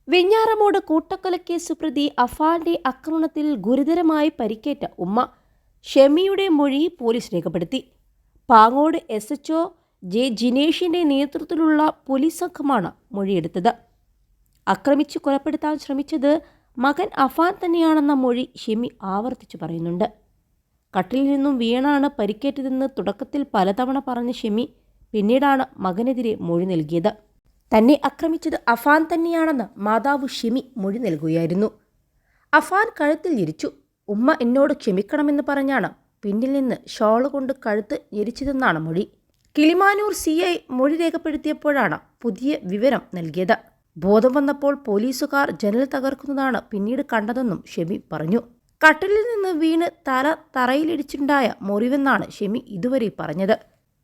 വെഞ്ഞാറമൂട് കൂട്ടക്കൊലക്കേസ് പ്രതി അഫാന്റെ ആക്രമണത്തിൽ ഗുരുതരമായി പരിക്കേറ്റ ഉമ്മ ഷെമിയുടെ മൊഴി പോലീസ് രേഖപ്പെടുത്തി. പാങ്ങോട് SHO ജെ ജിനേഷിന്റെ നേതൃത്വത്തിലുള്ള പോലീസ് സംഘമാണ് മൊഴിയെടുത്തത്. ആക്രമിച്ചു കൊലപ്പെടുത്താൻ ശ്രമിച്ചത് മകൻ അഫാൻ തന്നെയാണെന്ന മൊഴി ഷെമി ആവർത്തിച്ചു പറയുന്നുണ്ട്. കട്ടിലിൽ നിന്നും വീണാണ് പരിക്കേറ്റതെന്ന് തുടക്കത്തിൽ പലതവണ പറഞ്ഞ ഷെമി പിന്നീടാണ് മകനെതിരെ മൊഴി നൽകിയത്. തന്നെ ആക്രമിച്ചത് അഫാൻ തന്നെയാണെന്ന് മാതാവ് ഷെമി മൊഴി നൽകുകയായിരുന്നു. അഫാൻ കഴുത്തിൽ ഞെരിച്ചു. ഉമ്മ എന്നോട് ക്ഷമിക്കണമെന്ന് പറഞ്ഞാണ് പിന്നിൽ നിന്ന് ഷോള് കൊണ്ട് കഴുത്ത് ഞെരിച്ചതെന്നാണ് മൊഴി. കിളിമാനൂർ CI മൊഴി രേഖപ്പെടുത്തിയപ്പോഴാണ് പുതിയ വിവരം നൽകിയത്. ബോധം വന്നപ്പോൾ പോലീസുകാർ ജനൽ തകർക്കുന്നതാണ് പിന്നീട് കണ്ടതെന്നും ഷെമി പറഞ്ഞു. കട്ടിലിൽ നിന്ന് വീണ് തല തറയിലിടിച്ചുണ്ടായ മുറിവെന്നാണ് ഷെമി ഇതുവരെ പറഞ്ഞത്.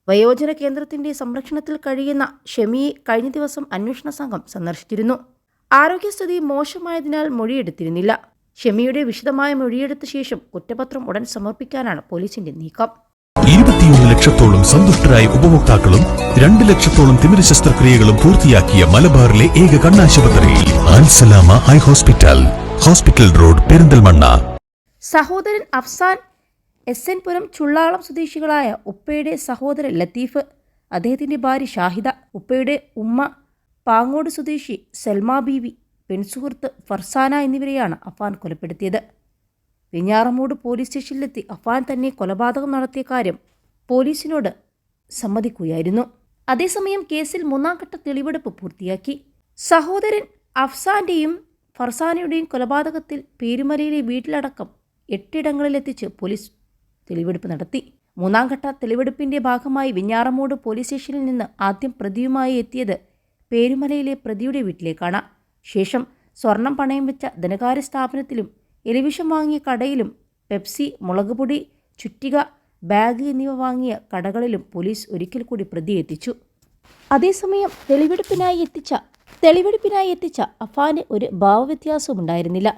വയോജന കേന്ദ്രത്തിന്റെ സംരക്ഷണത്തിൽ കഴിയുന്ന ഷെമിയെ കഴിഞ്ഞ ദിവസം അന്വേഷണ സംഘം സന്ദർശിച്ചിരുന്നു. ആരോഗ്യസ്ഥിതി മോശമായതിനാൽ മൊഴിയെടുത്തിരുന്നില്ല. ഷെമിയുടെ വിശദമായ മൊഴിയെടുത്ത ശേഷം കുറ്റപത്രം ഉടൻ സമർപ്പിക്കാനാണ് പോലീസിന്റെ നീക്കം. 21 ലക്ഷത്തോളം സന്തുഷ്ടരായ ഉപഭോക്താക്കളും 2 ലക്ഷത്തോളം തിമിര ശസ്ത്രക്രിയകളും പൂർത്തിയാക്കിയ മലബാറിലെ ഏക കണ്ണാശുപത്രി Al Salama eye hospital, hospital road, Perinthalmanna. സഹോദരൻ അഫ്സാൻ SN പുരം ചുള്ളാളം സ്വദേശികളായ ഉപ്പയുടെ സഹോദരൻ ലത്തീഫ്, അദ്ദേഹത്തിന്റെ ഭാര്യ ഷാഹിദ, ഉപ്പയുടെ ഉമ്മ പാങ്ങോട് സ്വദേശി സൽമാ ബീവി, പെൺസുഹൃത്ത് ഫർസാന എന്നിവരെയാണ് അഫാൻ കൊലപ്പെടുത്തിയത്. വെഞ്ഞാറമൂട് പോലീസ് സ്റ്റേഷനിലെത്തി അഫാൻ തന്നെ കൊലപാതകം നടത്തിയ കാര്യം പോലീസിനോട് സമ്മതിക്കുകയായിരുന്നു. അതേസമയം കേസിൽ 3ാം ഘട്ട തെളിവെടുപ്പ് പൂർത്തിയാക്കി. സഹോദരൻ അഫ്സാന്റെയും ഫർസാനയുടെയും കൊലപാതകത്തിൽ പേരുമലയിലെ വീട്ടിലടക്കം 8 ഇടങ്ങളിലെത്തിച്ച് പോലീസ് തെളിവെടുപ്പ് നടത്തി. 3ാം ഘട്ട തെളിവെടുപ്പിന്റെ ഭാഗമായി വെഞ്ഞാറമൂട് പോലീസ് സ്റ്റേഷനിൽ നിന്ന് ആദ്യം പ്രതിയുമായി എത്തിയത് പേരുമലയിലെ പ്രതിയുടെ വീട്ടിലേക്കാണ്. ശേഷം സ്വർണം പണയം വെച്ച ധനകാര്യ സ്ഥാപനത്തിലും എലിവിഷം വാങ്ങിയ കടയിലും പെപ്സി, മുളകുപൊടി, ചുറ്റിക, ബാഗ് എന്നിവ വാങ്ങിയ കടകളിലും പോലീസ് ഒരിക്കൽ കൂടി പ്രതിയെ എത്തിച്ചു. അതേസമയം തെളിവെടുപ്പിനായി എത്തിച്ച അഫാന് ഒരു ഭാവവ്യത്യാസവും ഉണ്ടായിരുന്നില്ല.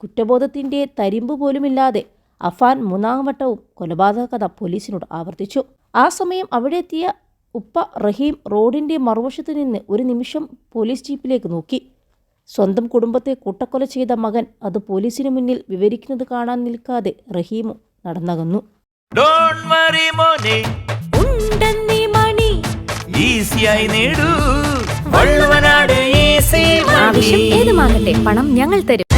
കുറ്റബോധത്തിന്റെ തരിമ്പ് പോലുമില്ലാതെ അഫാൻ 3ാം വട്ടവും കൊലപാതക കഥ പോലീസിനോട് ആവർത്തിച്ചു. ആ സമയം അവിടെ എത്തിയ ഉപ്പ റഹീം റോഡിന്റെ മറുവശത്തു നിന്ന് ഒരു നിമിഷം പോലീസ് ജീപ്പിലേക്ക് നോക്കി. സ്വന്തം കുടുംബത്തെ കൂട്ടക്കൊല ചെയ്ത മകൻ അത് പോലീസിന് മുന്നിൽ വിവരിക്കുന്നത് കാണാൻ നിൽക്കാതെ റഹീമും നടന്നകന്നു. ആവശ്യം ഏതുമാകട്ടെ, പണം ഞങ്ങൾ തരും.